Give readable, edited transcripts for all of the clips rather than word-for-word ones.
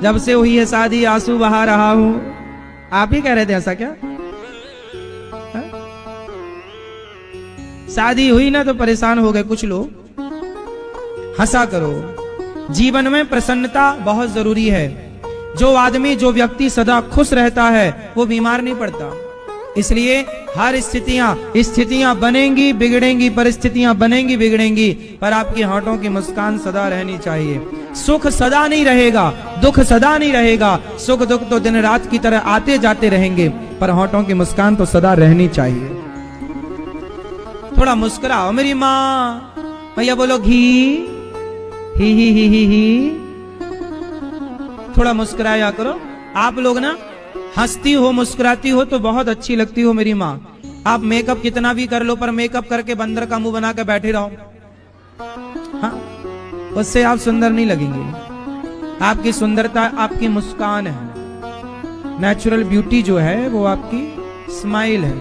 जब से हुई है शादी आंसू बहा रहा हूं। आप ही कह रहे थे ऐसा क्या? हा? शादी हुई ना तो परेशान हो गए कुछ लोग। हंसा करो। जीवन में प्रसन्नता बहुत जरूरी है। जो आदमी जो व्यक्ति सदा खुश रहता है वो बीमार नहीं पड़ता। इसलिए हर स्थितियां बनेंगी बिगड़ेंगी, परिस्थितियां बनेंगी बिगड़ेंगी, पर आपकी होठों की मुस्कान सदा रहनी चाहिए। सुख सदा नहीं रहेगा, दुख सदा नहीं रहेगा। सुख दुख तो दिन रात की तरह आते जाते रहेंगे, पर होठों की मुस्कान तो सदा रहनी चाहिए। थोड़ा मुस्कुराओ मेरी माँ। भैया बोलो घी ही। थोड़ा मुस्कुराया करो। आप लोग ना हंसती हो मुस्कुराती हो तो बहुत अच्छी लगती हो मेरी माँ। आप मेकअप कितना भी कर लो, पर मेकअप करके बंदर का मुंह बना के बैठे रहो, हाँ, उससे आप सुंदर नहीं लगेंगे। आपकी सुंदरता आपकी मुस्कान है। नेचुरल ब्यूटी जो है वो आपकी स्माइल है।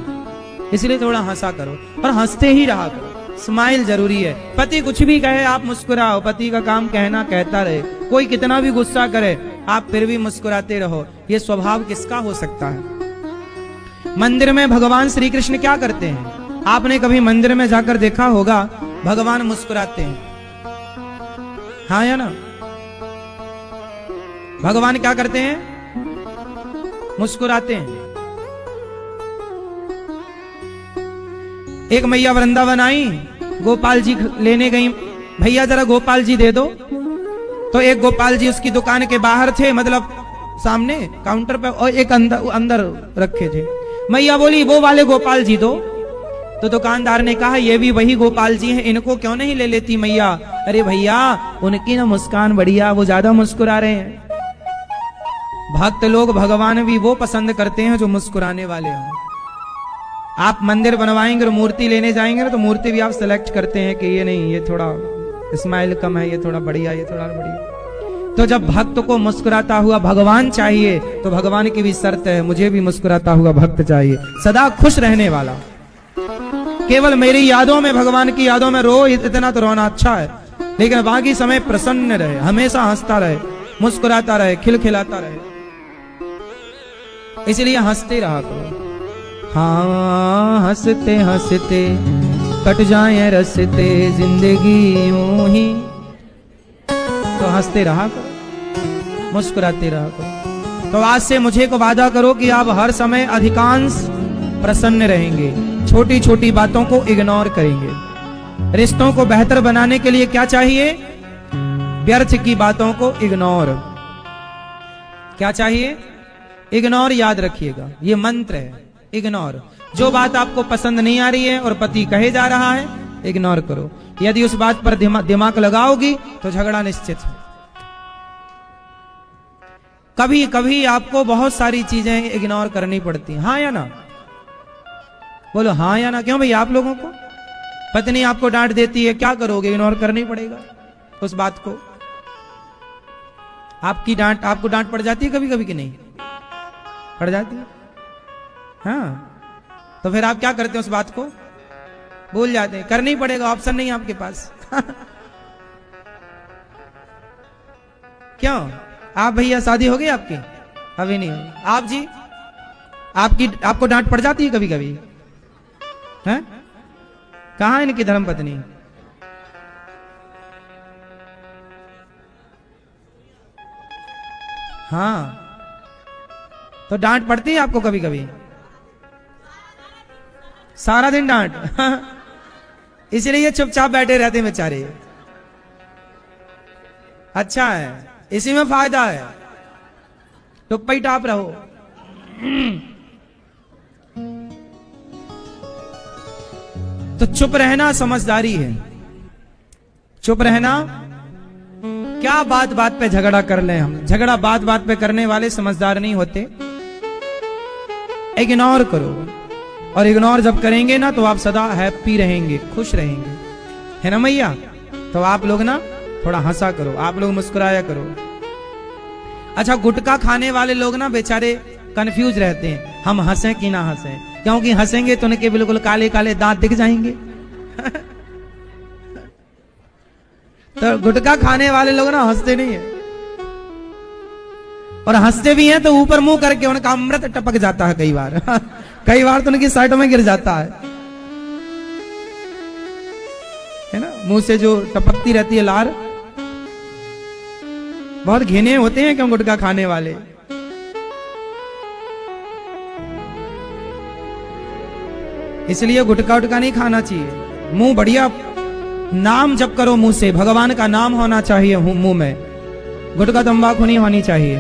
इसलिए थोड़ा हंसा करो और हंसते ही रहा करो। स्माइल जरूरी है। पति कुछ भी कहे आप मुस्कुराओ। पति का काम कहना कहता रहे। कोई कितना भी गुस्सा करे आप फिर भी मुस्कुराते रहो। ये स्वभाव किसका हो सकता है? मंदिर में भगवान श्री कृष्ण क्या करते हैं? आपने कभी मंदिर में जाकर देखा होगा भगवान मुस्कुराते हैं, हाँ या ना? भगवान क्या करते हैं? मुस्कुराते हैं। एक मैया वृंदावन आई, गोपाल जी लेने गई। भैया जरा गोपाल जी दे दो। तो एक गोपाल जी उसकी दुकान के बाहर थे, मतलब सामने काउंटर पे, और एक अंदर रखे थे। मैया बोली वो वाले गोपाल जी दो। तो दुकानदार ने कहा ये भी वही गोपाल जी हैं, इनको क्यों नहीं ले लेती मैया? अरे भैया उनकी ना मुस्कान बढ़िया, वो ज्यादा मुस्कुरा रहे हैं। भक्त लोग भगवान भी वो पसंद करते हैं जो मुस्कुराने वाले हों। आप मंदिर बनवाएंगे और मूर्ति लेने जाएंगे ना, तो मूर्ति भी आप सेलेक्ट करते हैं कि ये नहीं, ये थोड़ा स्माइल कम है, ये थोड़ा बढ़िया, ये थोड़ा बढ़िया। तो जब भक्त को मुस्कुराता हुआ भगवान चाहिए तो भगवान की भी शर्त है, मुझे भी मुस्कुराता हुआ भक्त चाहिए, सदा खुश रहने वाला। केवल मेरी यादों में, भगवान की यादों में रो, इतना तो रोना अच्छा है, लेकिन बाकी समय प्रसन्न रहे, हमेशा हंसता रहे, मुस्कुराता रहे, खिलखिलाता रहे। इसलिए हंसते रहा करो। हाँ हंसते हंसते कट जाए रस्ते जिंदगी यूं ही। तो हंसते रहा करो, मुस्कुराते रहा करो। तो आज से मुझे को वादा करो कि आप हर समय अधिकांश प्रसन्न रहेंगे, छोटी छोटी बातों को इग्नोर करेंगे। रिश्तों को बेहतर बनाने के लिए क्या चाहिए? व्यर्थ की बातों को इग्नोर। क्या चाहिए? इग्नोर। याद रखिएगा, ये मंत्र है, इग्नोर। जो बात आपको पसंद नहीं आ रही है और पति कहे जा रहा है, इग्नोर करो। यदि उस बात पर दिमाग लगाओगी तो झगड़ा निश्चित है। कभी कभी आपको बहुत सारी चीजें इग्नोर करनी पड़ती, हाँ या ना? बोलो हाँ या ना। क्यों भाई? आप लोगों को पत्नी आपको डांट देती है, क्या करोगे? इग्नोर करना ही पड़ेगा उस बात को। आपको डांट पड़ जाती है कभी कभी कि नहीं पड़ जाती है? हाँ, तो फिर आप क्या करते हैं? उस बात को भूल जाते हैं। करना ही पड़ेगा, ऑप्शन नहीं है आपके पास। क्यों? आप भैया शादी हो गई आपकी? अभी नहीं होगी। आप जी, आपको डांट पड़ जाती है कभी कभी? हैं? कहां है इनकी धर्मपत्नी? हाँ, तो डांट पड़ती है आपको कभी कभी? सारा दिन डांट। इसलिए चुपचाप बैठे रहते हैं बेचारे। अच्छा है, इसी में फायदा है। टुप्पा ही टाप रहो। तो चुप रहना समझदारी है। चुप रहना। क्या बात बात पे झगड़ा कर ले हम? झगड़ा बात बात पे करने वाले समझदार नहीं होते। इग्नोर करो, और इग्नोर जब करेंगे ना तो आप सदा हैप्पी रहेंगे, खुश रहेंगे, है ना मैया? तो आप लोग ना थोड़ा हंसा करो, आप लोग मुस्कुराया करो। अच्छा, गुटखा खाने वाले लोग ना बेचारे कंफ्यूज रहते हैं, हम हंसें कि ना हंसें, क्योंकि हंसेंगे तो उनके बिल्कुल काले काले दांत दिख जाएंगे। तो गुटखा खाने वाले लोग ना हंसते नहीं है, और हंसते भी हैं तो ऊपर मुंह करके उनका अमृत टपक जाता है कई बार कई बार तो उनकी साइड में गिर जाता है ना, मुंह से जो टपकती रहती है लार। बहुत घिने होते हैं क्यों गुटखा खाने वाले। इसलिए गुटखा उटका नहीं खाना चाहिए। मुंह बढ़िया नाम जप करो, मुंह से भगवान का नाम होना चाहिए मुंह में, गुटखा तंबाकू नहीं होनी चाहिए।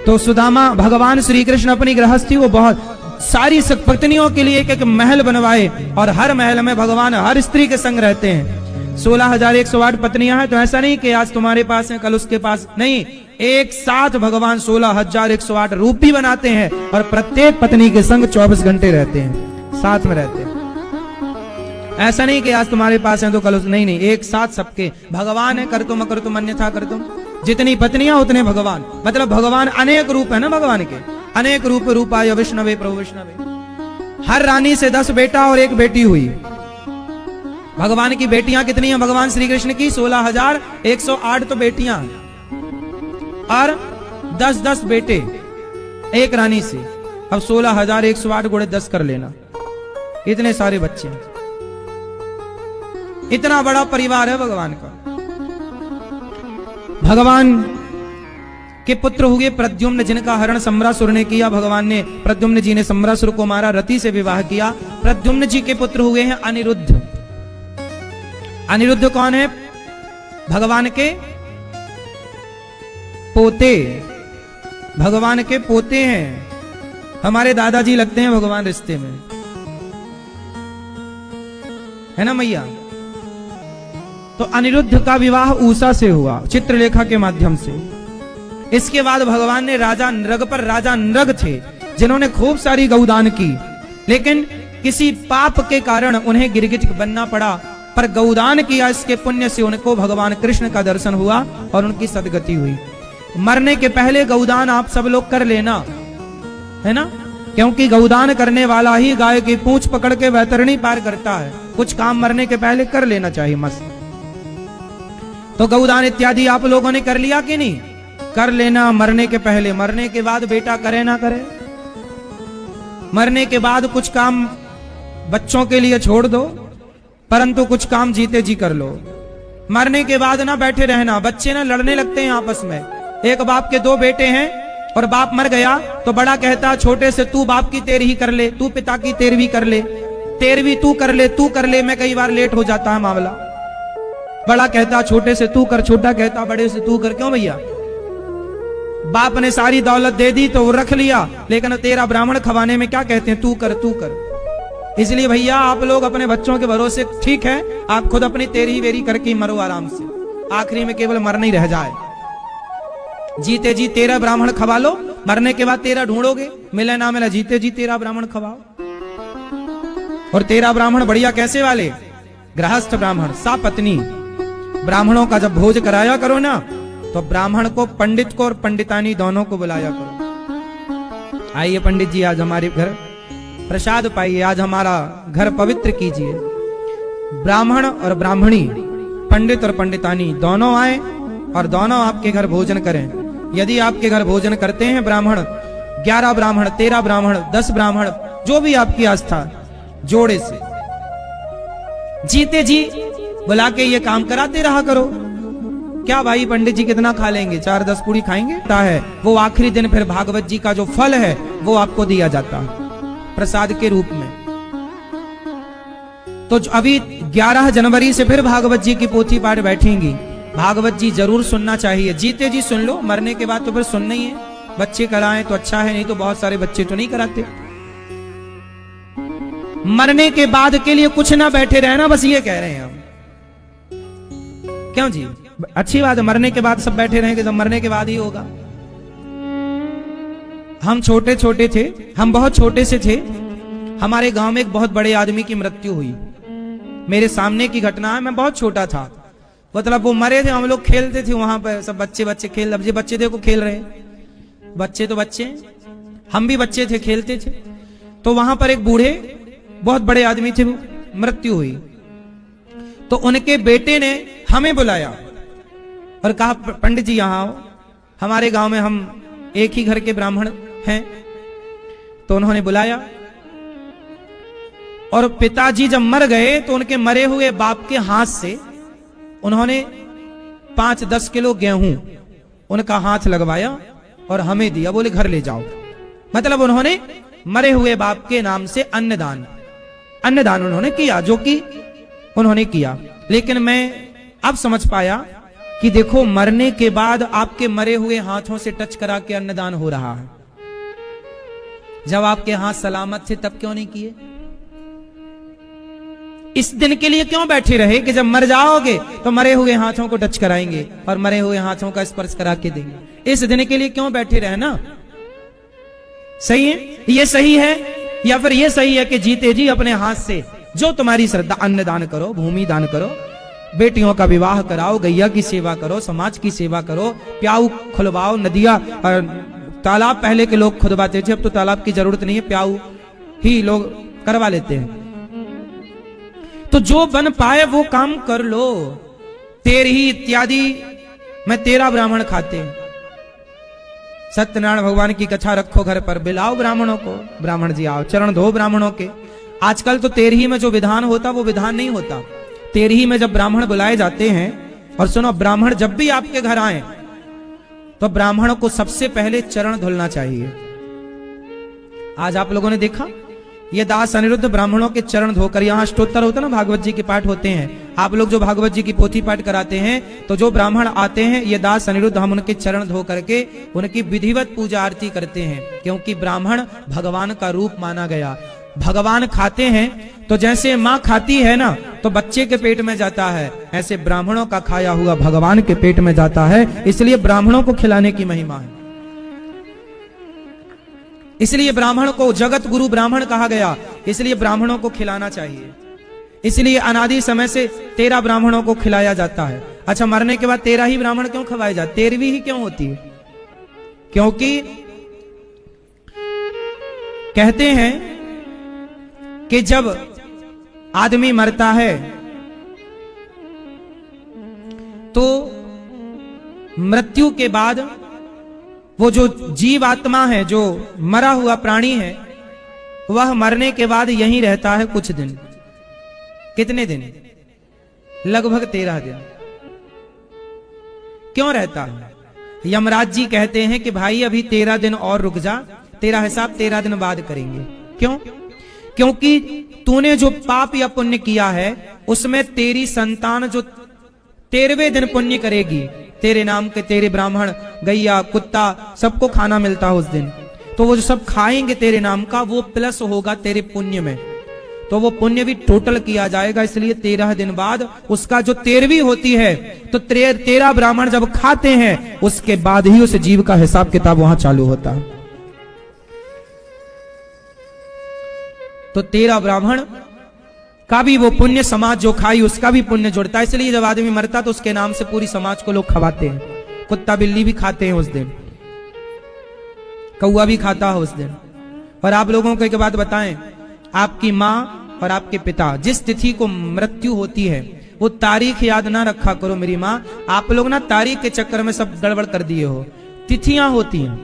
तो सुदामा भगवान श्री कृष्ण अपनी गृहस्थी वो बहुत सारी पत्नियों के लिए एक एक महल बनवाए और हर महल में भगवान हर स्त्री के संग रहते हैं। 16,108 पत्नियां हैं, तो ऐसा नहीं कि आज तुम्हारे पास है कल उसके पास, नहीं, एक साथ भगवान 16,108 रूप भी बनाते हैं और प्रत्येक पत्नी के संग 24 घंटे रहते हैं, साथ में रहते हैं। ऐसा नहीं कि आज तुम्हारे पास है तो कल नहीं, नहीं, एक साथ सबके भगवान है, कर तुम अन्यथा कर तुम। जितनी पत्नियां उतने भगवान, मतलब भगवान अनेक रूप है ना, भगवान के अनेक रूप, रूपाय विष्णवे प्रभु विष्णवे। हर रानी से 10 बेटा और 1 बेटी हुई। भगवान की बेटियां कितनी हैं? भगवान श्री कृष्ण की 16,108 तो बेटियां और 10-10 बेटे एक रानी से। अब 16,108 गुणे 10 कर लेना, इतने सारे बच्चे, इतना बड़ा परिवार है भगवान का। भगवान के पुत्र हुए प्रद्युम्न, जिनका हरण सम्रासुर ने किया। भगवान ने प्रद्युम्न जी ने सम्रासुर को मारा, रति से विवाह किया। प्रद्युम्न जी के पुत्र हुए हैं अनिरुद्ध। अनिरुद्ध कौन है? भगवान के पोते, भगवान के पोते हैं। हमारे दादाजी लगते हैं भगवान रिश्ते में, है ना मैया। तो अनिरुद्ध का विवाह ऊषा से हुआ, चित्रलेखा के माध्यम से। इसके बाद भगवान ने राजा नृग पर, राजा नृग थे जिन्होंने खूब सारी गौदान की, लेकिन किसी पाप के कारण उन्हें गिरगिट बनना पड़ा, पर गौदान किया, इसके पुण्य से उनको भगवान कृष्ण का दर्शन हुआ और उनकी सदगति हुई। मरने के पहले गौदान आप सब लोग कर लेना, है ना, क्योंकि गौदान करने वाला ही गाय की पूंछ पकड़ के वैतरणी पार करता है। कुछ काम मरने के पहले कर लेना चाहिए मस्त। तो गौदान इत्यादि आप लोगों ने कर लिया कि नहीं? कर लेना मरने के पहले। मरने के बाद बेटा करे ना करे, मरने के बाद कुछ काम बच्चों के लिए छोड़ दो, परंतु कुछ काम जीते जी कर लो। मरने के बाद ना बैठे रहना। बच्चे ना लड़ने लगते हैं आपस में। एक बाप के 2 बेटे हैं और बाप मर गया तो बड़ा कहता छोटे से, तू बाप की 13वीं कर ले, तू पिता की 13वीं कर ले, 13वीं तू कर ले, तू कर ले। मैं कई बार लेट हो जाता है मामला। बड़ा कहता छोटे से तू कर, छोटा कहता बड़े से तू कर। क्यों भैया? बाप ने सारी दौलत दे दी तो वो रख लिया, लेकिन तेरा ब्राह्मण खवाने में क्या कहते हैं? तू कर, तू कर। इसलिए भैया आप लोग अपने बच्चों के भरोसे, ठीक है, आप खुद अपनी 13वीं वेरी करके ही मरो आराम से, आखिरी में केवल मरना ही रह जाए। जीते जी 13 ब्राह्मण खवा लो, मरने के बाद 13 ढूंढोगे, मिले ना मिला, जीते जी 13 ब्राह्मण खवाओ। और 13 ब्राह्मण बढ़िया कैसे वाले? गृहस्थ ब्राह्मण, सापत्नी ब्राह्मणों का जब भोज कराया करो ना, तो ब्राह्मण को, पंडित को और पंडितानी दोनों को बुलाया करो। आइए पंडित जी आज हमारे घर प्रसाद पाइए, आज हमारा घर पवित्र कीजिए। ब्राह्मण और ब्राह्मणी, पंडित और पंडितानी दोनों आए और दोनों आपके घर भोजन करें। यदि आपके घर भोजन करते हैं ब्राह्मण, 11 ब्राह्मण, 13 ब्राह्मण, 10 ब्राह्मण, जो भी आपकी आस्था, जोड़े से जीते जी बुला के ये काम कराते रहा करो। क्या भाई पंडित जी कितना खा लेंगे? 4-10 पूड़ी खाएंगे है। वो आखिरी दिन फिर भागवत जी का जो फल है वो आपको दिया जाता है प्रसाद के रूप में। तो अभी 11 जनवरी से फिर भागवत जी की पोथी पाठ बैठेंगी। भागवत जी जरूर सुनना चाहिए। जीते जी सुन लो, मरने के बाद तो फिर सुनना ही है। बच्चे कराएं तो अच्छा है, नहीं तो बहुत सारे बच्चे तो नहीं कराते। मरने के बाद के लिए कुछ ना बैठे रहना, बस ये कह रहे हैं हम। क्यों जी? अच्छी बात है, मरने के बाद सब बैठे रहेंगे, जब मरने के बाद ही होगा। हम छोटे छोटे थे, हम बहुत छोटे से थे, हमारे गांव में एक बहुत बड़े आदमी की मृत्यु हुई। मेरे सामने की घटना है, मैं बहुत छोटा था, मतलब वो मरे थे, हम लोग खेलते थे वहां पर, सब बच्चे खेल, अब ये बच्चे देखो खेल रहे, बच्चे तो बच्चे, हम भी बच्चे थे, खेलते थे। तो वहां पर एक बूढ़े बहुत बड़े आदमी थे, मृत्यु हुई। तो उनके बेटे ने हमें बुलाया और कहा पंडित जी यहाँ आओ, हमारे गांव में हम एक ही घर के ब्राह्मण हैं। तो उन्होंने बुलाया और पिताजी जब मर गए तो उनके मरे हुए बाप के हाथ से उन्होंने 5-10 किलो गेहूं उनका हाथ लगवाया और हमें दिया, बोले घर ले जाओ। मतलब उन्होंने मरे हुए बाप के नाम से अन्नदान उन्होंने किया, जो कि उन्होंने किया। लेकिन मैं अब समझ पाया कि देखो, मरने के बाद आपके मरे हुए हाथों से टच करा के अन्नदान हो रहा है। जब आपके हाथ सलामत थे तब क्यों नहीं किए? इस दिन के लिए क्यों बैठे रहे कि जब मर जाओगे तो मरे हुए हाथों को टच कराएंगे और मरे हुए हाथों का स्पर्श करा के देंगे। इस दिन के लिए क्यों बैठे रहे ना? सही है, ये सही है। या फिर ये सही है कि जीते जी अपने हाथ से जो तुम्हारी श्रद्धा, अन्नदान करो, भूमि दान करो, बेटियों का विवाह कराओ, गैया की सेवा करो, समाज की सेवा करो, प्याऊ खुलवाओ, नदियां, तालाब पहले के लोग खुदवाते थे, अब तो तालाब की जरूरत नहीं है, प्याऊ ही लोग करवा लेते हैं। तो जो बन पाए वो काम कर लो। तेरही इत्यादि में 13 ब्राह्मण खाते हैं। सत्यनारायण भगवान की कथा रखो घर पर, बुलाओ ब्राह्मणों को, ब्राह्मण जी आओ, चरण धो ब्राह्मणों के। आजकल तो तेरही में जो विधान होता वो विधान नहीं होता। तेरही में जब ब्राह्मण बुलाए जाते हैं, और सुनो, ब्राह्मण जब भी आपके घर आए तो ब्राह्मणों को सबसे पहले चरण धुलना चाहिए। आज आप लोगों ने देखा, ये दास अनिरुद्ध ब्राह्मणों के चरण धोकर, यहाँ अष्टोत्तर होता ना, भागवत जी के पाठ होते हैं। आप लोग जो भागवत जी की पोथी पाठ कराते हैं, तो जो ब्राह्मण आते हैं, ये दास अनिरुद्ध, हम उनके चरण धो करके उनकी विधिवत पूजा आरती करते हैं। क्योंकि ब्राह्मण भगवान का रूप माना गया। भगवान खाते हैं तो जैसे माँ खाती है ना तो बच्चे के पेट में जाता है, ऐसे ब्राह्मणों का खाया हुआ भगवान के पेट में जाता है। इसलिए ब्राह्मणों को खिलाने की महिमा है। इसलिए ब्राह्मण को जगत गुरु ब्राह्मण कहा गया। इसलिए ब्राह्मणों को खिलाना चाहिए। इसलिए अनादि समय से 13 ब्राह्मणों को खिलाया जाता है। अच्छा, मरने के बाद 13 ही ब्राह्मण क्यों खवाए जाते? 13वीं ही क्यों होती है? क्योंकि कहते हैं कि जब आदमी मरता है तो मृत्यु के बाद वो जो जीव आत्मा है, जो मरा हुआ प्राणी है, वह मरने के बाद यहीं रहता है कुछ दिन। कितने दिन? लगभग 13 दिन। क्यों रहता है? यमराज जी कहते हैं कि भाई अभी 13 दिन और रुक जा, तेरा हिसाब 13 दिन बाद करेंगे। क्यों? क्योंकि तूने जो पाप या पुण्य किया है उसमें तेरी संतान जो 13वें दिन पुण्य करेगी, तेरे नाम के तेरे ब्राह्मण, गैया, कुत्ता, सबको खाना मिलता है उस दिन। तो वो जो सब खाएंगे तेरे नाम का, वो प्लस होगा तेरे पुण्य में, तो वो पुण्य भी टोटल किया जाएगा। इसलिए 13 दिन बाद उसका जो 13वीं होती है, तो 13 ब्राह्मण जब खाते हैं उसके बाद ही उस जीव का हिसाब किताब वहां चालू होता है। तो 13 ब्राह्मण का भी वो पुण्य, समाज जो खाई उसका भी पुण्य जुड़ता है। इसलिए जब आदमी मरता तो उसके नाम से पूरी समाज को लोग खवाते हैं। कुत्ता बिल्ली भी खाते हैं उस दिन, कौआ भी खाता है उस दिन। और आप लोगों को एक बात बताएं, आपकी माँ और आपके पिता जिस तिथि को मृत्यु होती है वो तारीख याद ना रखा करो मेरी माँ। आप लोग ना तारीख के चक्कर में सब गड़बड़ कर दिए हो। तिथियां होती हैं,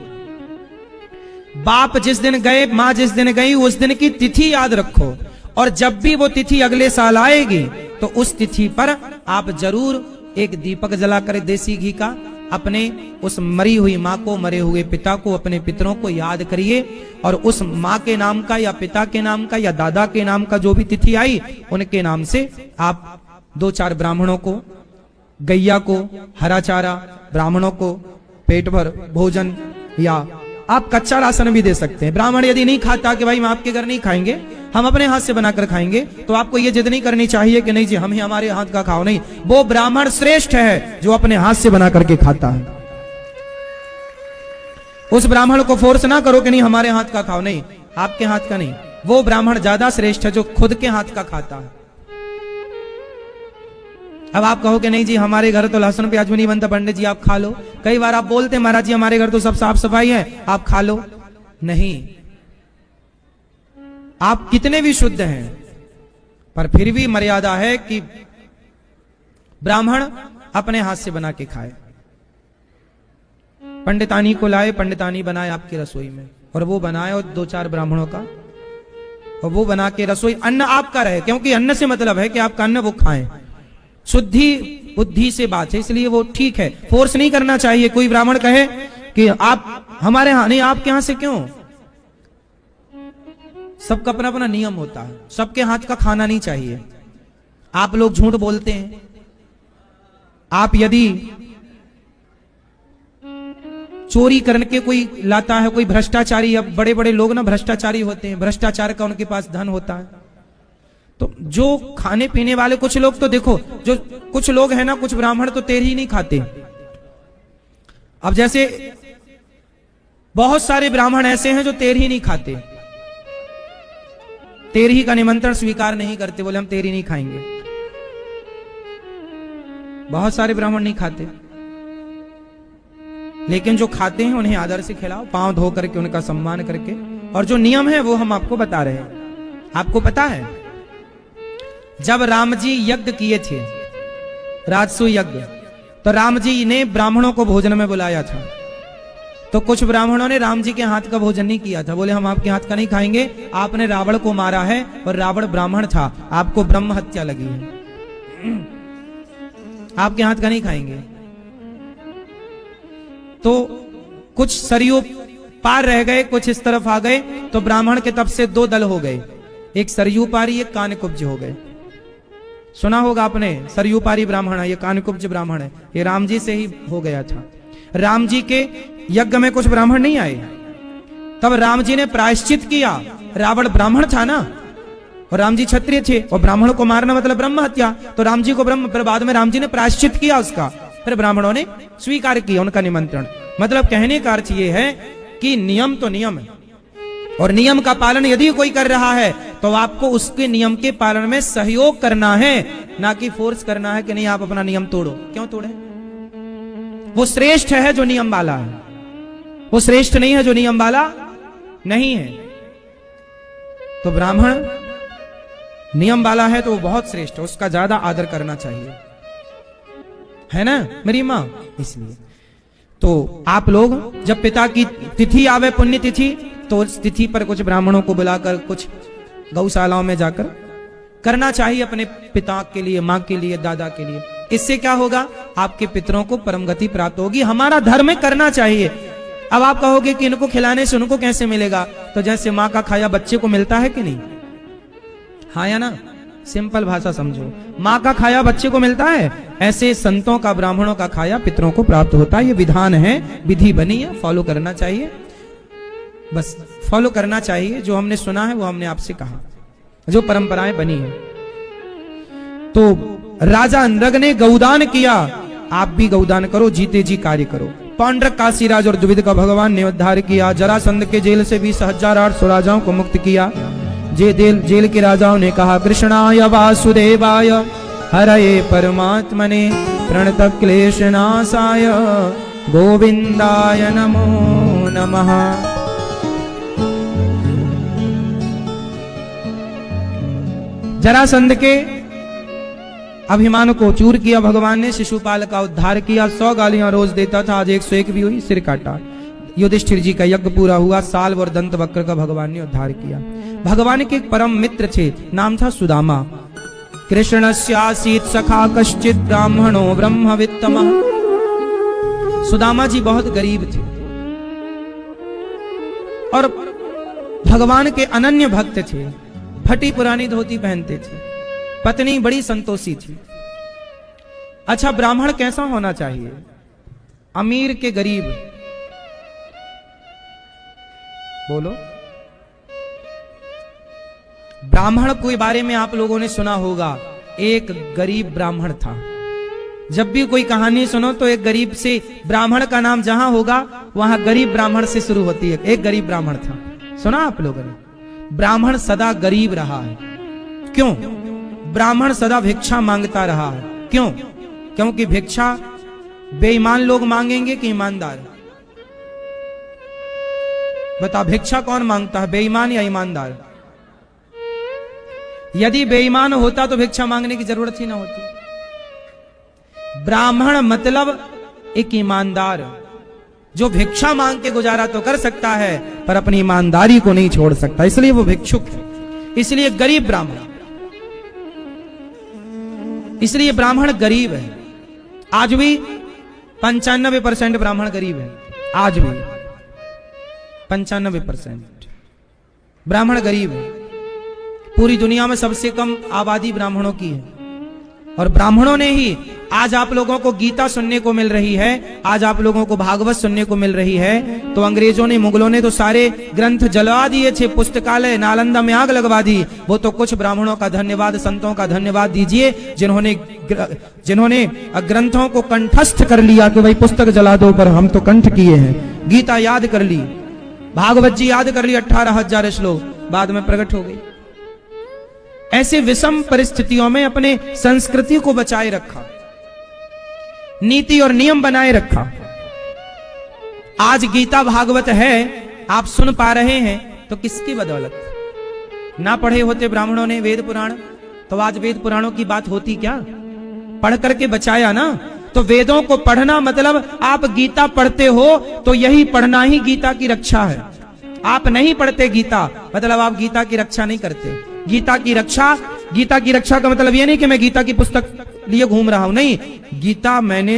बाप जिस दिन गए, माँ जिस दिन गई, उस दिन की तिथि याद रखो। और जब भी वो तिथि अगले साल आएगी तो उस तिथि पर आप जरूर एक दीपक जलाकर देसी घी का अपने उस मरी हुई माँ को, मरे हुए पिता को, अपने पितरों को याद करिए। और उस माँ के नाम का या पिता के नाम का या दादा के नाम का जो भी तिथि आई, उनके नाम से आप 2-4 ब्राह्मणों को, गैया को हरा चारा, ब्राह्मणों को पेट भर भोजन, या आप कच्चा राशन भी दे सकते हैं। ब्राह्मण यदि नहीं खाता कि भाई हम आपके घर नहीं खाएंगे, हम अपने हाथ से बनाकर खाएंगे, तो आपको ये जिद नहीं करनी चाहिए कि नहीं जी हम ही हमारे हाथ का खाओ। नहीं, वो ब्राह्मण श्रेष्ठ है जो अपने हाथ से बना करके खाता है। उस ब्राह्मण को फोर्स ना करो कि नहीं हमारे हाथ का खाओ, नहीं, आपके हाथ का नहीं। वो ब्राह्मण ज्यादा श्रेष्ठ है जो खुद के हाथ का खाता है। अब आप कहो कि नहीं जी हमारे घर तो लहसुन प्याज भी नहीं बनता, पंडित जी आप खा लो। कई बार आप बोलते हैं महाराज जी हमारे घर तो सब साफ सफाई है, आप खा लो। नहीं, आप कितने भी शुद्ध हैं पर फिर भी मर्यादा है कि ब्राह्मण अपने हाथ से बना के खाए। पंडितानी को लाए, पंडितानी बनाए आपकी रसोई में, और वो बनाए और 2-4 ब्राह्मणों का, और वो बना के रसोई, अन्न आपका रहे, क्योंकि अन्न से मतलब है कि आपका अन्न वो खाएं, शुद्धि बुद्धि से बात है, इसलिए वो ठीक है। फोर्स नहीं करना चाहिए। कोई ब्राह्मण कहे कि आप हमारे यहां नहीं, आपके यहां से क्यों? सबका अपना अपना नियम होता है, सबके हाथ का खाना नहीं चाहिए। आप लोग झूठ बोलते हैं, आप यदि चोरी करके कोई लाता है, कोई भ्रष्टाचारी, अब बड़े बड़े लोग ना भ्रष्टाचारी होते हैं, भ्रष्टाचार का उनके पास धन होता है, तो जो खाने पीने वाले कुछ लोग तो देखो, जो कुछ लोग हैं ना, कुछ ब्राह्मण तो तेरही नहीं खाते। अब जैसे बहुत सारे ब्राह्मण ऐसे हैं जो तेरही नहीं खाते, तेरही का निमंत्रण स्वीकार नहीं करते, बोले हम तेरही नहीं खाएंगे। बहुत सारे ब्राह्मण नहीं खाते, लेकिन जो खाते हैं उन्हें आदर से खिलाओ, पांव धो करके उनका सम्मान करके। और जो नियम है वो हम आपको बता रहे हैं। आपको पता है जब राम जी यज्ञ किए थे, राजसू यज्ञ, तो राम जी ने ब्राह्मणों को भोजन में बुलाया था, तो कुछ ब्राह्मणों ने राम जी के हाथ का भोजन नहीं किया था, बोले हम आपके हाथ का नहीं खाएंगे, आपने रावण को मारा है और रावण ब्राह्मण था, आपको ब्रह्म हत्या लगी है, आपके हाथ का नहीं खाएंगे। तो कुछ सरयू पार रह गए, कुछ इस तरफ आ गए, तो ब्राह्मण के तब से 2 दल हो गए, एक सरयू पारी, एक कानकुब्ज हो गए। सुना होगा आपने, सरयू पारी ब्राह्मण है, ये कानकुब्ज ब्राह्मण है, ये राम जी से ही हो गया था। राम जी के यज्ञ में कुछ ब्राह्मण नहीं आए, तब राम जी ने प्रायश्चित किया। रावण ब्राह्मण था ना, और राम जी क्षत्रिय थे, और ब्राह्मण को मारना मतलब ब्रह्म हत्या, तो राम जी को ब्रह्म, फिर बाद में राम जी ने प्रायश्चित किया उसका, फिर ब्राह्मणों ने स्वीकार किया उनका निमंत्रण। मतलब कहने का अर्थ यह है कि नियम तो नियम है, और नियम का पालन यदि कोई कर रहा है तो आपको उसके नियम के पालन में सहयोग करना है, ना कि फोर्स करना है कि नहीं आप अपना नियम तोड़ो। क्यों तोड़े? वो श्रेष्ठ है जो नियम वाला है, वो श्रेष्ठ नहीं है जो नियम वाला नहीं है। तो ब्राह्मण नियम वाला है तो वो बहुत श्रेष्ठ है, उसका ज्यादा आदर करना चाहिए, है ना मेरी माँ? इसलिए तो आप लोग जब पिता की तिथि आवे, पुण्य तिथि, तो उस तिथि पर कुछ ब्राह्मणों को बुलाकर कुछ गौशालाओं में जाकर करना चाहिए अपने पिता के लिए, माँ के लिए, दादा के लिए। इससे क्या होगा? आपके पितरों को परम गति प्राप्त होगी। हमारा धर्म करना चाहिए। अब आप कहोगे कि इनको खिलाने से उनको कैसे मिलेगा? तो जैसे माँ का खाया बच्चे को मिलता है कि नहीं? हाँ या ना? सिंपल भाषा समझो, माँ का खाया बच्चे को मिलता है, ऐसे संतों का, ब्राह्मणों का खाया पितरों को प्राप्त होता है। ये विधान है, विधि बनी है, फॉलो करना चाहिए, बस फॉलो करना चाहिए। जो हमने सुना है वो हमने आपसे कहा, जो परंपराएं बनी है। तो राजा नृग ने गौदान किया, आप भी गौदान करो, जीते जी कार्य करो। पांड्रक, काशीराज और द्विविद का भगवान ने उद्धार किया। जरासंध के जेल से 20,800 राजाओं को मुक्त किया। जेल के राजाओं ने कहा कृष्णाय वासुदेवाय हरये परमात्मने प्रणत क्लेशनाशाय गोविंदाय नमो नमः। जरासंध के अभिमान को चूर किया भगवान ने, शिशुपाल का उद्धार किया। 100 गालियां रोज देता था, आज 101 भी हुई, सिर काटा। युधिष्ठिर जी का यज्ञ पूरा हुआ, साल्व और दंत वक्र का भगवान ने उद्धार किया। भगवान के एक परम मित्र थे, नाम था सुदामा। कृष्णस्यासीत सखा कश्चित ब्राह्मणो ब्रह्मवित्तमः। सुदामा जी बहुत गरीब थे और भगवान के अनन्य भक्त थे। फटी पुरानी धोती पहनते थे, पत्नी बड़ी संतोषी थी। अच्छा, ब्राह्मण कैसा होना चाहिए? अमीर के गरीब, बोलो। ब्राह्मण के बारे में आप लोगों ने सुना होगा, एक गरीब ब्राह्मण था। जब भी कोई कहानी सुनो तो एक गरीब से, ब्राह्मण का नाम जहां होगा वहां गरीब ब्राह्मण से शुरू होती है। एक गरीब ब्राह्मण था, सुना आप लोगों ने? ब्राह्मण सदा गरीब रहा है। क्यों? ब्राह्मण सदा भिक्षा मांगता रहा है। क्यों? क्योंकि भिक्षा बेईमान लोग मांगेंगे कि ईमानदार? बता, भिक्षा कौन मांगता है, बेईमान या ईमानदार? यदि बेईमान होता तो भिक्षा मांगने की जरूरत ही ना होती। ब्राह्मण मतलब एक ईमानदार, जो भिक्षा मांग के गुजारा तो कर सकता है पर अपनी ईमानदारी को नहीं छोड़ सकता, इसलिए वो भिक्षुक है। इसलिए गरीब ब्राह्मण, इसलिए ब्राह्मण गरीब है। आज भी 95% ब्राह्मण गरीब है। आज भी 95% ब्राह्मण गरीब है। पूरी दुनिया में सबसे कम आबादी ब्राह्मणों की है और ब्राह्मणों ने ही आज आप लोगों को गीता सुनने को मिल रही है, आज आप लोगों को भागवत सुनने को मिल रही है। तो अंग्रेजों ने, मुगलों ने तो सारे ग्रंथ जलवा दिए थे, पुस्तकालय नालंदा में आग लगवा दी। वो तो कुछ ब्राह्मणों का धन्यवाद, संतों का धन्यवाद दीजिए जिन्होंने ग्रंथों को कंठस्थ कर लिया कि भाई पुस्तक जला दो, पर हम तो कंठ किए हैं। गीता याद कर ली, भागवत जी याद कर ली, 18,000 श्लोक बाद में प्रकट हो गई। ऐसे विषम परिस्थितियों में अपने संस्कृति को बचाए रखा, नीति और नियम बनाए रखा। आज गीता भागवत है, आप सुन पा रहे हैं तो किसकी बदौलत? ना पढ़े होते ब्राह्मणों ने वेद पुराण तो आज वेद पुराणों की बात होती क्या? पढ़ करके बचाया ना। तो वेदों को पढ़ना मतलब आप गीता पढ़ते हो तो यही पढ़ना ही गीता की रक्षा है। आप नहीं पढ़ते गीता मतलब आप गीता की रक्षा नहीं करते। गीता की रक्षा का मतलब ये नहीं कि मैं गीता की पुस्तक लिए घूम रहा हूं, नहीं। गीता मैंने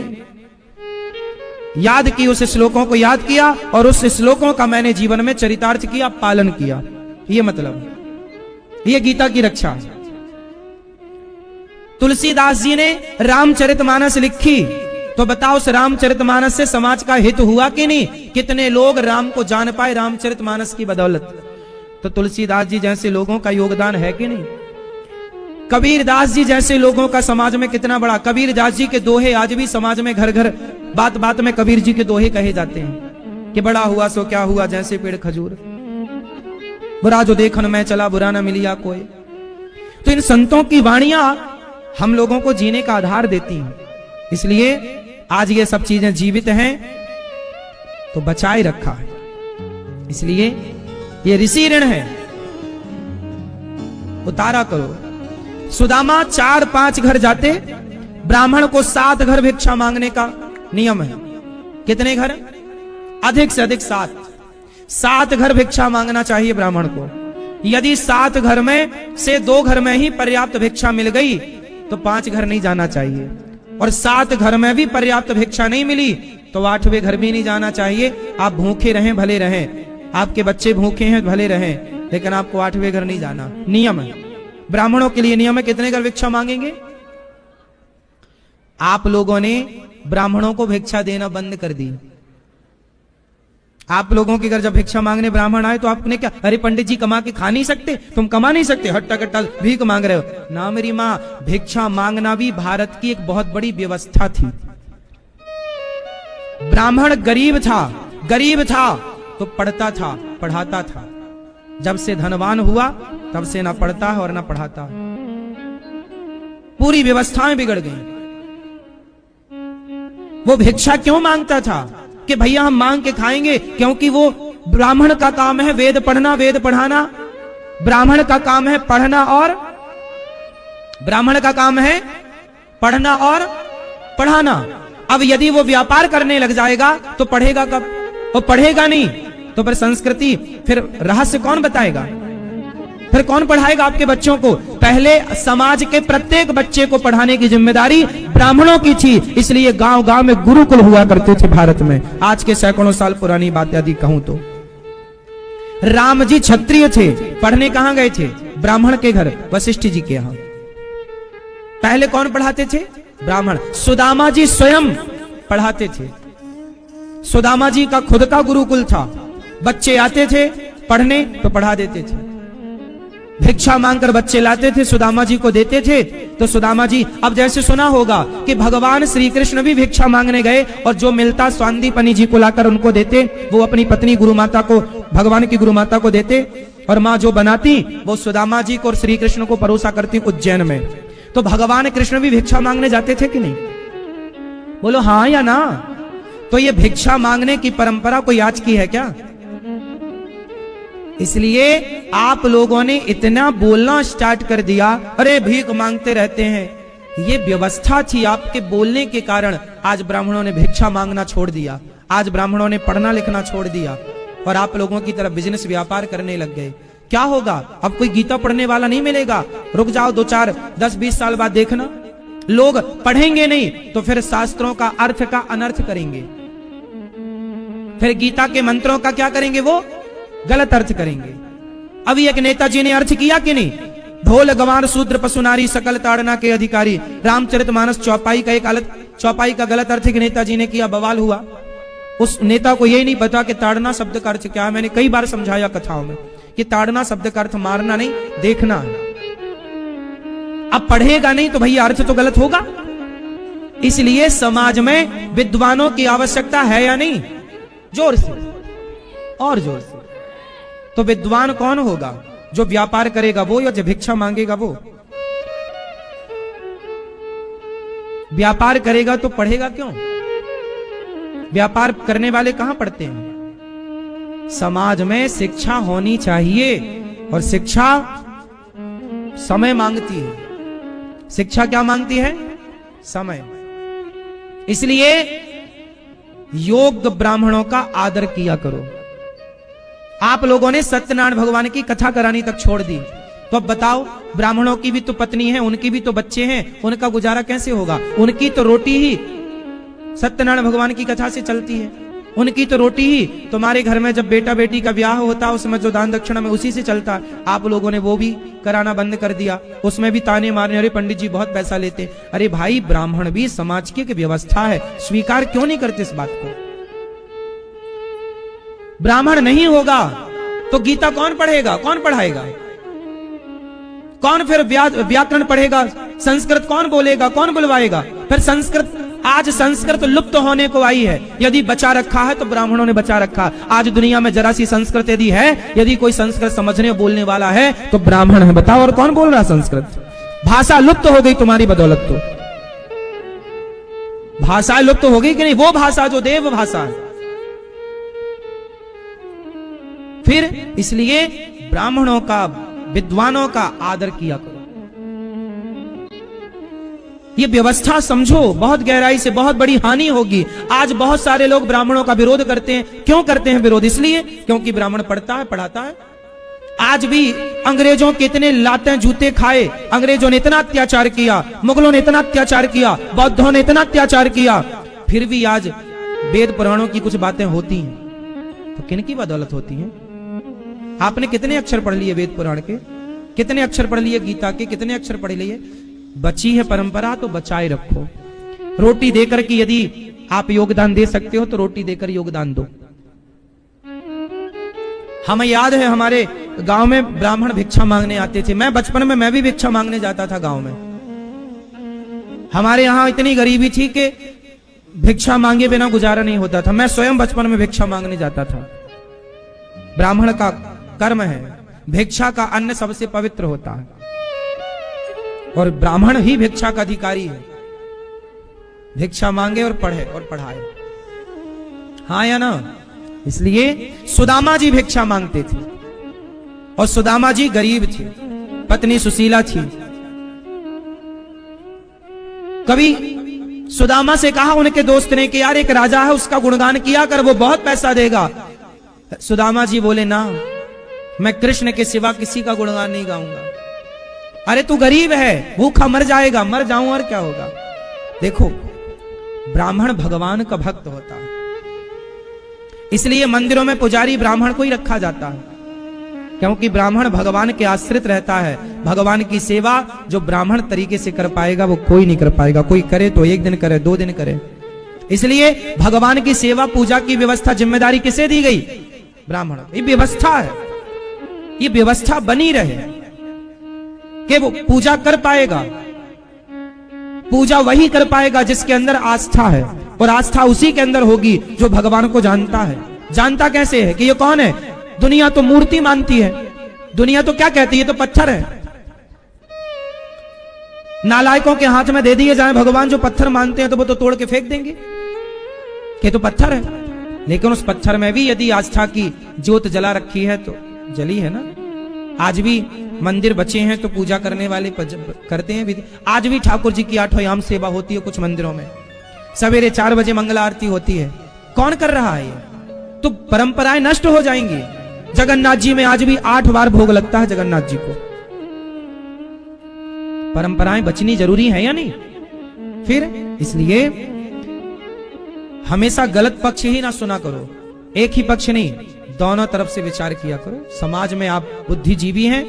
याद की, उस श्लोकों को याद किया और उस श्लोकों का मैंने जीवन में चरितार्थ किया, पालन किया। ये मतलब ये गीता की रक्षा है। तुलसीदास जी ने रामचरितमानस लिखी तो बताओ उस रामचरितमानस से समाज का हित हुआ कि नहीं? कितने लोग राम को जान पाए रामचरितमानस की बदौलत? तो तुलसीदास जी जैसे लोगों का योगदान है कि नहीं? कबीरदास जी जैसे लोगों का समाज में कितना बड़ा। कबीरदास जी के दोहे आज भी समाज में घर घर बात बात में कबीर जी के दोहे कहे जाते हैं कि बड़ा हुआ सो क्या हुआ जैसे पेड़ खजूर, बुरा जो देखन में चला बुरा न मिलिया कोई। तो इन संतों की वाणियां हम लोगों को जीने का आधार देती हैं। इसलिए आज ये सब चीजें जीवित हैं तो बचाए रखा है। इसलिए ये ऋषि ऋण है, उतारा करो। सुदामा 4-5 घर जाते, ब्राह्मण को 7 घर भिक्षा मांगने का नियम है। कितने घर? अधिक से अधिक 7 घर भिक्षा मांगना चाहिए ब्राह्मण को। यदि 7 घर में से 2 घर में ही पर्याप्त भिक्षा मिल गई तो 5 घर नहीं जाना चाहिए, और 7 घर में भी पर्याप्त भिक्षा नहीं मिली तो 8वें घर भी नहीं जाना चाहिए। आप भूखे रहें भले रहें, आपके बच्चे भूखे हैं भले रहें, लेकिन आपको 8वें घर नहीं जाना। नियम है ब्राह्मणों के लिए, नियम है। कितने घर भिक्षा मांगेंगे? आप लोगों ने ब्राह्मणों को भिक्षा देना बंद कर दी। आप लोगों के घर जब भिक्षा मांगने ब्राह्मण आए तो आपने क्या, अरे पंडित जी कमा के खा नहीं सकते, तुम कमा नहीं सकते, हट्टा कट्टा भीख मांग रहे हो ना। मेरी माँ, भिक्षा मांगना भी भारत की एक बहुत बड़ी व्यवस्था थी। ब्राह्मण गरीब था तो पढ़ता था, पढ़ाता था। जब से धनवान हुआ तब से ना पढ़ता है और ना पढ़ाता है। पूरी व्यवस्थाएं बिगड़ गई। वो भिक्षा क्यों मांगता था कि भैया हम मांग के खाएंगे? क्योंकि वो ब्राह्मण का काम है वेद पढ़ना, वेद पढ़ाना। ब्राह्मण का काम है पढ़ना और ब्राह्मण का काम है पढ़ना और पढ़ाना। अब यदि वो व्यापार करने लग जाएगा तो पढ़ेगा कब? वो पढ़ेगा नहीं तो फिर संस्कृति, फिर रहस्य कौन बताएगा? फिर कौन पढ़ाएगा आपके बच्चों को? पहले समाज के प्रत्येक बच्चे को पढ़ाने की जिम्मेदारी ब्राह्मणों की थी। इसलिए गांव गांव में गुरुकुल हुआ करते थे भारत में। आज के सैकड़ों साल पुरानी बात यदि कहूं तो राम जी क्षत्रिय थे, पढ़ने कहां गए थे? ब्राह्मण के घर, वशिष्ठ जी के यहां। पहले कौन पढ़ाते थे? ब्राह्मण। सुदामा जी स्वयं पढ़ाते थे। सुदामा जी का खुद का गुरुकुल था। बच्चे आते थे पढ़ने तो पढ़ा देते थे। भिक्षा मांगकर बच्चे लाते थे, सुदामा जी को देते थे। तो सुदामा जी, अब जैसे सुना होगा कि भगवान श्री कृष्ण भी भिक्षा मांगने गए और जो मिलता स्वांदीपनी जी को लाकर उनको देते, वो अपनी पत्नी गुरु माता को, भगवान की गुरु माता को देते, और माँ जो बनाती वो सुदामा जी को और श्री कृष्ण को परोसा करती उज्जैन में। तो भगवान कृष्ण भी भिक्षा मांगने जाते थे कि नहीं? बोलो हाँ या ना? तो ये भिक्षा मांगने की परंपरा कोई आज की है क्या? इसलिए आप लोगों ने इतना बोलना स्टार्ट कर दिया, अरे भीख मांगते रहते हैं। ये व्यवस्था थी, आपके बोलने के कारण आज ब्राह्मणों ने भिक्षा मांगना छोड़ दिया। आज ब्राह्मणों ने पढ़ना लिखना छोड़ दिया और आप लोगों की तरफ बिजनेस व्यापार करने लग गए। क्या होगा? अब कोई गीता पढ़ने वाला नहीं मिलेगा। रुक जाओ 2 4 10 20 साल बाद देखना, लोग पढ़ेंगे नहीं तो फिर शास्त्रों का अर्थ का अनर्थ करेंगे, फिर गीता के मंत्रों का क्या करेंगे? वो गलत अर्थ करेंगे। अभी एक नेताजी ने अर्थ किया कि नहीं? ढोल गवार शूद्र पशु नारी सकल ताड़ना के अधिकारी। रामचरितमानस चौपाई का एक चौपाई का गलत अर्थ नेताजी ने किया, बवाल हुआ। उस नेता को यही नहीं पता कि ताड़ना शब्द का अर्थ क्या है। मैंने कई बार समझाया कथाओं में कि ताड़ना शब्द का अर्थ मारना नहीं, देखना है। अब पढ़ेगा नहीं तो भैया अर्थ तो गलत होगा। इसलिए समाज में विद्वानों की आवश्यकता है या नहीं? जोर से और जोर से। तो विद्वान कौन होगा? जो व्यापार करेगा वो, या जो भिक्षा मांगेगा वो? व्यापार करेगा तो पढ़ेगा क्यों? व्यापार करने वाले कहां पढ़ते हैं? समाज में शिक्षा होनी चाहिए और शिक्षा समय मांगती है। शिक्षा क्या मांगती है? समय। इसलिए योग्य ब्राह्मणों का आदर किया करो। आप लोगों ने सत्यनारायण भगवान की कथा करानी तक छोड़ दी, तो अब बताओ, ब्राह्मणों की भी तो पत्नी है, उनकी भी तो बच्चे हैं, उनका गुजारा कैसे होगा? उनकी तो रोटी ही सत्यनारायण भगवान की कथा से चलती है। उनकी तो रोटी ही तुम्हारे घर में जब बेटा बेटी का ब्याह होता है उसमें जो दान दक्षिणा में उसी से चलता है। आप लोगों ने वो भी कराना बंद कर दिया, उसमें भी ताने मारने, अरे पंडित जी बहुत पैसा लेते। अरे भाई, ब्राह्मण भी समाज की एक व्यवस्था है, स्वीकार क्यों नहीं करते इस बात को? ब्राह्मण नहीं होगा तो गीता कौन पढ़ेगा? कौन पढ़ाएगा? कौन फिर व्याकरण पढ़ेगा? संस्कृत कौन बोलेगा? कौन बुलवाएगा? फिर संस्कृत, आज संस्कृत लुप्त होने को आई है। यदि बचा रखा है तो ब्राह्मणों ने बचा रखा। आज दुनिया में जरा सी संस्कृत यदि है, यदि कोई संस्कृत समझने बोलने वाला है तो ब्राह्मण है। बताओ, और कौन बोल रहा है संस्कृत? भाषा लुप्त हो गई तुम्हारी बदौलत। तो भाषा लुप्त हो गई कि नहीं? वो भाषा जो देव भाषा है। फिर इसलिए ब्राह्मणों का, विद्वानों का आदर किया करो। ये व्यवस्था समझो बहुत गहराई से, बहुत बड़ी हानि होगी। आज बहुत सारे लोग ब्राह्मणों का विरोध करते हैं। क्यों करते हैं विरोध? इसलिए क्योंकि ब्राह्मण पढ़ता है, पढ़ाता है। आज भी अंग्रेजों के इतने लाते जूते खाए, अंग्रेजों ने इतना अत्याचार किया, मुगलों ने इतना अत्याचार किया, बौद्धों ने इतना अत्याचार किया, फिर भी आज वेद पुराणों की कुछ बातें होती हैं। तो किन की बदौलत होती हैं? आपने कितने अक्षर पढ़ लिए वेद पुराण के? कितने अक्षर पढ़ लिए गीता के? कितने अक्षर पढ़ लिए? बची है परंपरा तो बचाए रखो। रोटी देकर के यदि आप योगदान दे सकते हो तो रोटी देकर योगदान दो। हमें याद है हमारे गांव में ब्राह्मण भिक्षा मांगने आते थे। मैं बचपन में मैं भी भिक्षा मांगने जाता था गांव में। हमारे यहाँ इतनी गरीबी थी कि भिक्षा मांगे बिना गुजारा नहीं होता था। मैं स्वयं बचपन में भिक्षा मांगने जाता था। ब्राह्मण का कर्म है, भिक्षा का अन्न सबसे पवित्र होता है और ब्राह्मण ही भिक्षा का अधिकारी है। भिक्षा मांगे और पढ़े और पढ़ाए, हाँ या ना? इसलिए सुदामा जी भिक्षा मांगते थे और सुदामा जी गरीब थे, पत्नी सुशीला थी। कभी सुदामा से कहा उनके दोस्त ने कि यार एक राजा है, उसका गुणगान किया कर, वो बहुत पैसा देगा। सुदामा जी बोले ना, मैं कृष्ण के सिवा किसी का गुणगान नहीं गाऊंगा। अरे तू गरीब है, भूखा मर जाएगा। मर जाऊं और क्या होगा? देखो, ब्राह्मण भगवान का भक्त होता है, इसलिए मंदिरों में पुजारी ब्राह्मण को ही रखा जाता है, क्योंकि ब्राह्मण भगवान के आश्रित रहता है। भगवान की सेवा जो ब्राह्मण तरीके से कर पाएगा वो कोई नहीं कर पाएगा। कोई करे तो 1 दिन करे, 2 दिन करे। इसलिए भगवान की सेवा, पूजा की व्यवस्था, जिम्मेदारी किसे दी गई? ब्राह्मण। ये व्यवस्था है, ये व्यवस्था बनी रहे कि वो पूजा कर पाएगा। पूजा वही कर पाएगा जिसके अंदर आस्था है, और आस्था उसी के अंदर होगी जो भगवान को जानता है। जानता कैसे है कि ये कौन है? दुनिया तो मूर्ति मानती है। दुनिया तो क्या कहती है? तो पत्थर है। नालायकों के हाथ में दे दिए जाए भगवान जो पत्थर मानते हैं तो वो तो तोड़ के फेंक देंगे कि तो पत्थर है। लेकिन उस पत्थर में भी यदि आस्था की ज्योत जला रखी है तो जली है ना। आज भी मंदिर बचे हैं तो पूजा करने वाले करते हैं विधि। आज भी ठाकुर जी की 8 याम सेवा होती है कुछ मंदिरों में। सवेरे 4 बजे मंगला आरती होती है, कौन कर रहा है ये? तो परंपराएं नष्ट हो जाएंगी। जगन्नाथ जी में आज भी 8 बार भोग लगता है जगन्नाथ जी को। परंपराएं बचनी जरूरी है या नहीं? फिर इसलिए हमेशा गलत पक्ष ही ना सुना करो, एक ही पक्ष नहीं, दोनों तरफ से विचार किया करो। समाज में आप बुद्धिजीवी हैं,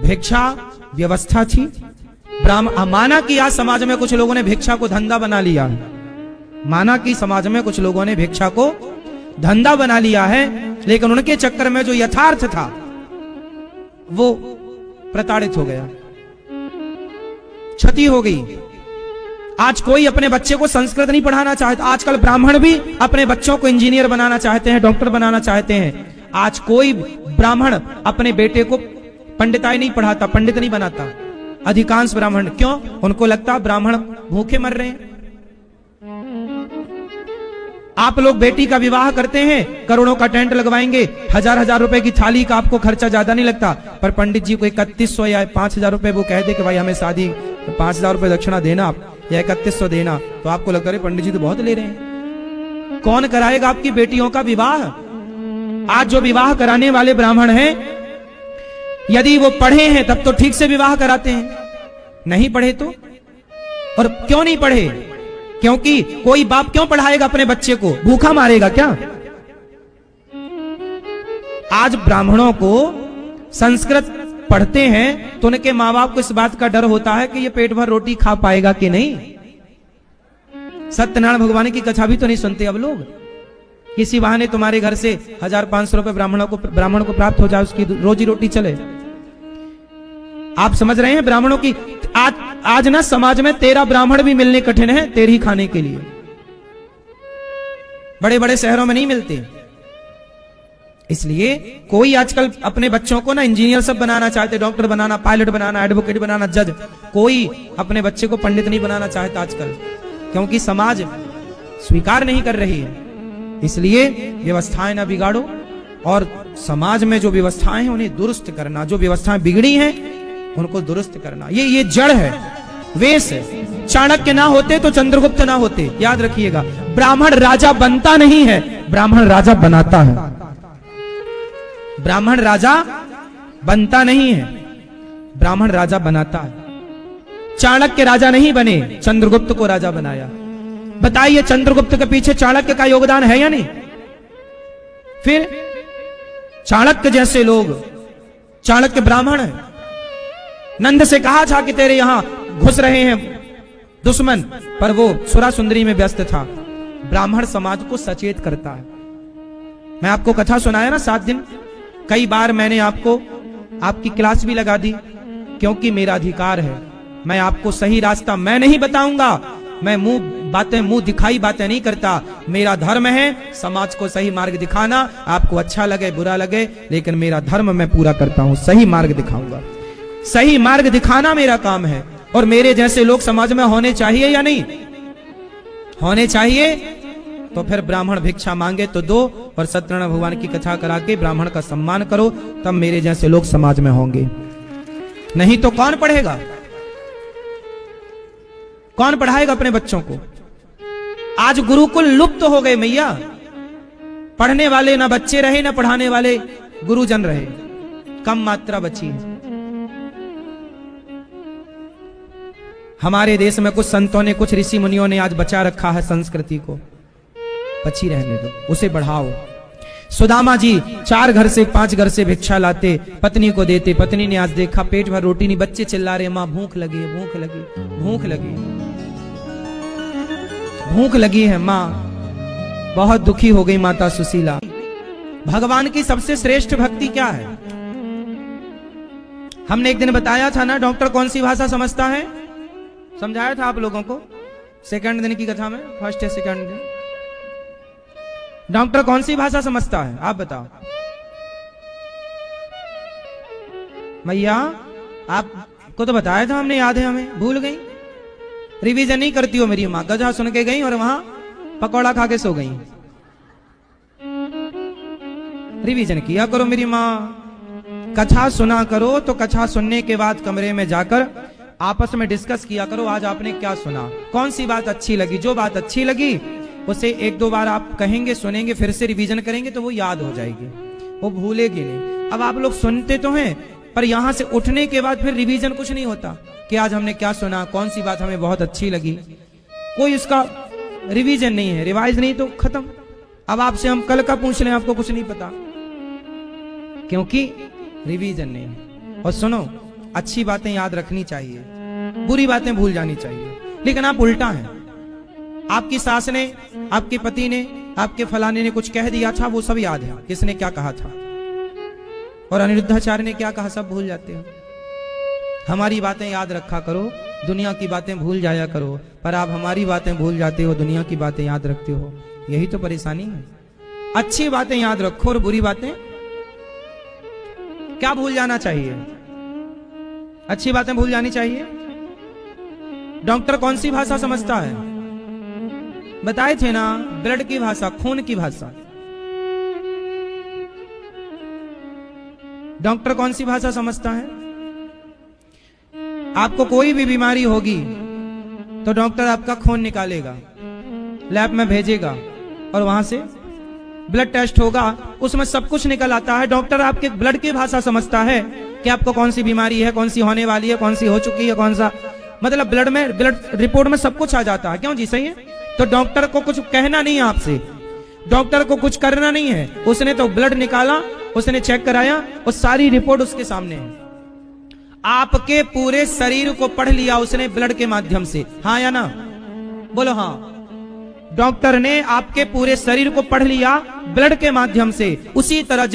भिक्षा व्यवस्था थी, माना कि आज समाज में कुछ लोगों ने भिक्षा को धंधा बना लिया है, माना कि समाज में कुछ लोगों ने भिक्षा को धंधा बना लिया है, लेकिन उनके चक्कर में जो यथार्थ था वो प्रताड़ित हो गया, क्षति हो गई। आज कोई अपने बच्चे को संस्कृत नहीं पढ़ाना चाहता। आजकल ब्राह्मण भी अपने बच्चों को इंजीनियर बनाना चाहते हैं, डॉक्टर बनाना चाहते हैं। आज कोई ब्राह्मण अपने बेटे को पंडिताई नहीं पढ़ाता, पंडित नहीं बनाता। अधिकांश ब्राह्मण, क्यों? उनको लगता ब्राह्मण भूखे मर रहे हैं। आप लोग बेटी का विवाह करते हैं, करोड़ों का टेंट लगवाएंगे, 1000-1000 रुपए की थाली का आपको खर्चा ज्यादा नहीं लगता, पर पंडित जी को 3100 या 5000 रुपए वो कह दे कि भाई हमें शादी 5000 रुपए दक्षिणा देना आप, या 3100 देना, तो आपको लगता है पंडित जी तो बहुत ले रहे हैं। कौन कराएगा आपकी बेटियों का विवाह? आज जो विवाह कराने वाले ब्राह्मण हैं, यदि वो पढ़े हैं तब तो ठीक से विवाह कराते हैं, नहीं पढ़े तो? और क्यों नहीं पढ़े? क्योंकि कोई बाप क्यों पढ़ाएगा अपने बच्चे को? भूखा मारेगा क्या? आज ब्राह्मणों को संस्कृत पढ़ते हैं तो उनके माँ बाप को इस बात का डर होता है कि ये पेट भर रोटी खा पाएगा कि नहीं। सत्यनारायण भगवान की कथा भी तो नहीं सुनते अब लोग। किसी बहाने तुम्हारे घर से 1500 रुपए ब्राह्मण को प्राप्त हो जाए, उसकी रोजी रोटी चले। आप समझ रहे हैं ब्राह्मणों की? आज ना समाज में तेरा ब्राह्मण भी मिलने कठिन है तेरे ही खाने के लिए। बड़े बड़े शहरों में नहीं मिलते। इसलिए कोई आजकल अपने बच्चों को ना इंजीनियर सब बनाना चाहते, डॉक्टर बनाना, पायलट बनाना, एडवोकेट बनाना, जज। कोई अपने बच्चे को पंडित नहीं बनाना चाहता आजकल, क्योंकि समाज स्वीकार नहीं कर रही है। इसलिए व्यवस्थाएं ना बिगाड़ो, और समाज में जो व्यवस्थाएं हैं उन्हें दुरुस्त करना, जो व्यवस्थाएं बिगड़ी हैं उनको दुरुस्त करना, ये जड़ है, वेश है। चाणक्य ना होते तो चंद्रगुप्त ना होते, याद रखिएगा। ब्राह्मण राजा बनता नहीं है, ब्राह्मण राजा बनाता है। ब्राह्मण राजा बनता नहीं है, ब्राह्मण राजा बनाता है। चाणक्य राजा नहीं बने, चंद्रगुप्त को राजा बनाया। बताइए चंद्रगुप्त के पीछे चाणक्य का योगदान है या नहीं? फिर चाणक्य जैसे लोग, चाणक्य ब्राह्मण है, नंद से कहा था कि तेरे यहां घुस रहे हैं दुश्मन, पर वो सुरा सुंदरी में व्यस्त था। ब्राह्मण समाज को सचेत करता है। मैं आपको कथा सुनाया ना 7 दिन, कई बार मैंने आपको आपकी क्लास भी लगा दी, क्योंकि मेरा अधिकार है। मैं आपको सही रास्ता मैं नहीं बताऊंगा, मैं मुंह दिखाई बातें नहीं करता। मेरा धर्म है समाज को सही मार्ग दिखाना, आपको अच्छा लगे बुरा लगे, लेकिन मेरा धर्म मैं पूरा करता हूं, सही मार्ग दिखाऊंगा। सही मार्ग दिखाना मेरा काम है। और मेरे जैसे लोग समाज में होने चाहिए या नहीं होने चाहिए? तो फिर ब्राह्मण भिक्षा मांगे तो दो, और सत्यनारायण भगवान की कथा करा के ब्राह्मण का सम्मान करो, तब मेरे जैसे लोग समाज में होंगे। नहीं तो कौन पढ़ेगा? कौन पढ़ाएगा अपने बच्चों को? आज गुरुकुल लुप्त हो गए मैया। पढ़ने वाले ना बच्चे रहे, ना पढ़ाने वाले गुरुजन रहे, कम मात्रा बची है। हमारे देश में कुछ संतों ने, कुछ ऋषि मुनियों ने आज बचा रखा है संस्कृति को, बची रहने दो, उसे बढ़ाओ। सुदामा जी 4 घर से 5 घर से भिक्षा लाते, पत्नी को देते। पत्नी ने आज देखा पेट भर रोटी नहीं, बच्चे चिल्ला रहे माँ भूख लगी है, भूख लगी, भूख लगी, भूख लगी है माँ। बहुत दुखी हो गई माता सुशीला। भगवान की सबसे श्रेष्ठ भक्ति क्या है? हमने एक दिन बताया था ना, डॉक्टर कौन सी भाषा समझता है, समझाया था आप लोगों को 2nd दिन की कथा में, 1st या 2nd दिन। डॉक्टर कौन सी भाषा समझता है, आप बताओ मैया। आपको तो बताया था हमने, याद है हमें, भूल गई? रिवीजन नहीं करती हो मेरी माँ। गधा सुन के गई और वहां पकौड़ा खा के सो गई। रिवीजन किया करो मेरी माँ। कथा सुना करो तो कथा सुनने के बाद कमरे में जाकर आपस में डिस्कस किया करो, आज आपने क्या सुना, कौन सी बात अच्छी लगी। जो बात अच्छी लगी उसे एक दो बार आप कहेंगे, सुनेंगे, फिर से रिवीजन करेंगे तो वो याद हो जाएगी, वो भूलेगी नहीं। अब आप लोग सुनते तो हैं, पर यहां से उठने के बाद फिर रिवीजन कुछ नहीं होता कि आज हमने क्या सुना, कौन सी बात हमें बहुत अच्छी लगी, कोई उसका रिवीजन नहीं है, रिवाइज नहीं, तो खत्म। अब आपसे हम कल का पूछ लें, आपको कुछ नहीं पता, क्योंकि रिवीजन नहीं है। और सुनो, अच्छी बातें याद रखनी चाहिए, बुरी बातें भूल जानी चाहिए। लेकिन आप उल्टा हैं, आपकी सास ने, आपके पति ने, आपके फलाने ने कुछ कह दिया था, वो सब याद है, किसने क्या कहा था, और अनिरुद्धाचार्य ने क्या कहा सब भूल जाते हो। हमारी बातें याद रखा करो, दुनिया की बातें भूल जाया करो। पर आप हमारी बातें भूल जाते हो, दुनिया की बातें याद रखते हो, यही तो परेशानी है। अच्छी बातें याद रखो और बुरी बातें क्या भूल जाना चाहिए, अच्छी बातें भूल जानी चाहिए। डॉक्टर कौन सी भाषा समझता है, बताए थे ना, ब्लड की भाषा, खून की भाषा। डॉक्टर कौन सी भाषा समझता है? आपको कोई भी बीमारी होगी तो डॉक्टर आपका खून निकालेगा, लैब में भेजेगा, और वहां से ब्लड टेस्ट होगा, उसमें सब कुछ निकल आता है। डॉक्टर आपके ब्लड की भाषा समझता है कि आपको कौन सी बीमारी है, कौन सी होने वाली है, कौन सी हो चुकी है, कौन सा, मतलब ब्लड में, ब्लड रिपोर्ट में सब कुछ आ जाता है। क्यों जी, सही है। तो डॉक्टर को कुछ कहना नहीं है आपसे, डॉक्टर को कुछ करना नहीं है, उसने तो ब्लड निकाला, उसने चेक कराया, और सारी रिपोर्ट उसके सामने है। आपके पूरे शरीर को पढ़ लिया उसने ब्लड के माध्यम से, हाँ या ना, बोलो हाँ। डॉक्टर ने आपके पूरे शरीर को पढ़ लिया ब्लड के माध्यम से। उसी तरह